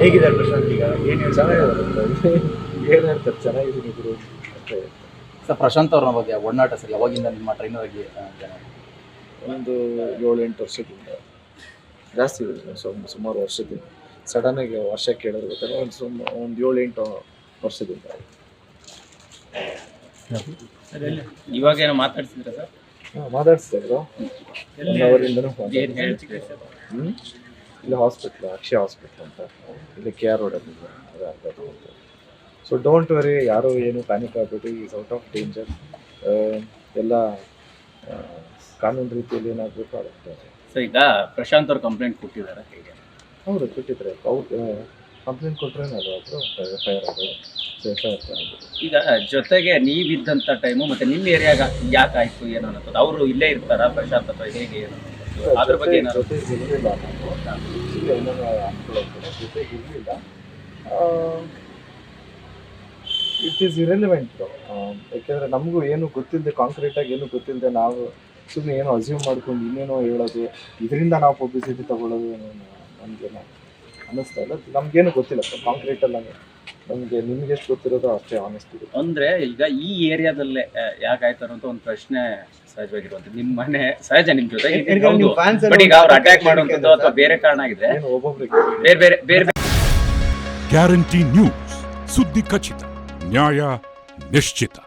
ಹೇಗಿದ್ದಾರೆ ಪ್ರಶಾಂತ್ ಈಗ? ಏನು ಚೆನ್ನಾಗಿದ್ದಾರೆ. ಏನು ಹೇಳ್ತಾರೆ, ಚೆನ್ನಾಗಿದ್ದೀನಿ ಗುರು ಅಂತ ಹೇಳ್ತಾರೆ. ಸರ್ ಪ್ರಶಾಂತ್ ಅವ್ರ ಬಗ್ಗೆ ಒಡನಾಟ ಸರ್ ಯಾವಾಗಿಂದ ನಿಮ್ಮ ಟ್ರೈನರ್ ಆಗಿ ಒಂದು 7-8 ವರ್ಷದಿಂದ ಜಾಸ್ತಿ ಇದೆ, ಸುಮಾರು ವರ್ಷದಿಂದ. ಸಡನ್ನಾಗಿ ವರ್ಷ ಕೇಳೋದು ಗೊತ್ತಲ್ಲ, ಒಂದು 7-8 ವರ್ಷದಿಂದ. ಇವಾಗ ಏನೋ ಮಾತಾಡ್ತಿದ್ರ ಸರ್? ಮಾತಾಡಿಸ್ತಾ ಇದ್ರು ಅವರಿಂದನೂ. ಏನು ಹೇಳ್ತಿದ್ರಿ ಸರ್? ಇಲ್ಲಿ ಹಾಸ್ಪಿಟ್ಲ್, ಅಕ್ಷಯ ಹಾಸ್ಪಿಟ್ಲ್ ಅಂತ, ಇಲ್ಲಿ KR ರೋಡಲ್ಲಿ ಇದೆ, ಅದು ಅಂತ. ಸೊ ಡೋಂಟ್ ವರಿ, ಯಾರು ಏನು ಪ್ಯಾನಿಕ್ ಆಗಬೇಡಿ. Is out of danger. ಎಲ್ಲ ಕಾನೂನು ರೀತಿಯಲ್ಲಿ ಏನಾಗಬೇಕು ಆಗುತ್ತೆ. ಸೊ ಈಗ ಪ್ರಶಾಂತ್ ಅವ್ರು ಕಂಪ್ಲೇಂಟ್ ಕೊಟ್ಟಿದ್ದಾರೆ, ಹೇಗೆ? ಹೌದು, ಕೊಟ್ಟಿದ್ದಾರೆ. ಅವ್ರು ಕಂಪ್ಲೇಂಟ್ ಕೊಟ್ಟರೇನೆ ಅದು FIR ಆಗೋದು. ಈಗ ಜೊತೆಗೆ ನೀವಿದ್ದಂಥ ಟೈಮು ಮತ್ತೆ ನಿಮ್ಮ ಏರಿಯಾಗ ಯಾಕೆ ಆಯ್ತು ಏನೋ ಅನ್ನೋದು, ಅವರು ಇಲ್ಲೇ ಇರ್ತಾರ ಪ್ರಶಾಂತ್ ಅಥವಾ ಹೇಗೆ ಏನು ಅದ್ರ ಬಗ್ಗೆ ಏನಾದ್ರು? ಜೊತೆಗೆ ಇರಲಿಲ್ಲ ನಾನು, ಏನೇನೋ ಅನ್ಕೊಳ್ಳೋದು ಜೊತೆಗೆ ಇರಲಿಲ್ಲ. It is irrelevant. ಯಾಕೆಂದರೆ ನಮಗೂ ಏನು ಗೊತ್ತಿಲ್ಲದೆ, ಕಾಂಕ್ರೀಟಾಗಿ ಏನು ಗೊತ್ತಿಲ್ಲದೆ ನಾವು ಸುಮ್ಮನೆ ಏನೋ ಅಸ್ಯೂಮ್ ಮಾಡ್ಕೊಂಡು ಇನ್ನೇನೋ ಹೇಳೋದು, ಇದರಿಂದ ನಾವು ಪಬ್ಲಿಸಿಟಿ ತೊಗೊಳ್ಳೋದು ನಮಗೇನು ಅನ್ನಿಸ್ತಾ ಇಲ್ಲ. ನಮಗೇನು ಗೊತ್ತಿಲ್ಲ ಕಾಂಕ್ರೀಟಲ್ಲಿ. ನಮಗೆ ನಿಮ್ಗೆ ಎಷ್ಟು ಗೊತ್ತಿರೋದು ಅಷ್ಟೇ ಆನೆಸ್ಟ್ ಇದೆ. ಅಂದ್ರೆ ಈಗ ಈ ಏರಿಯಾದಲ್ಲೇ ಯಾಕಾಯ್ತು ಅನ್ನೋ ಒಂದು ಪ್ರಶ್ನೆ ಸಹಜವಾಗಿರುವಂಥದ್ದು. ನಿಮ್ಮ ಮನೆ ಸಹಜ, ನಿಮ್ ಜೊತೆ ಬಟ್ ಈಗ ಅವ್ರು ಅಟ್ಯಾಕ್ ಮಾಡುವಂಥದ್ದು ಅಥವಾ ಬೇರೆ ಕಾರಣ ಆಗಿದೆ, ಏನು ಒಬ್ಬೊಬ್ರಿಗೆ ಬೇರೆ ಬೇರೆ ಬೇರೆ. ಗ್ಯಾರಂಟಿ ನ್ಯೂಸ್, ಸುದ್ದಿ ಖಚಿತ, ನ್ಯಾಯ ನಿಶ್ಚಿತ.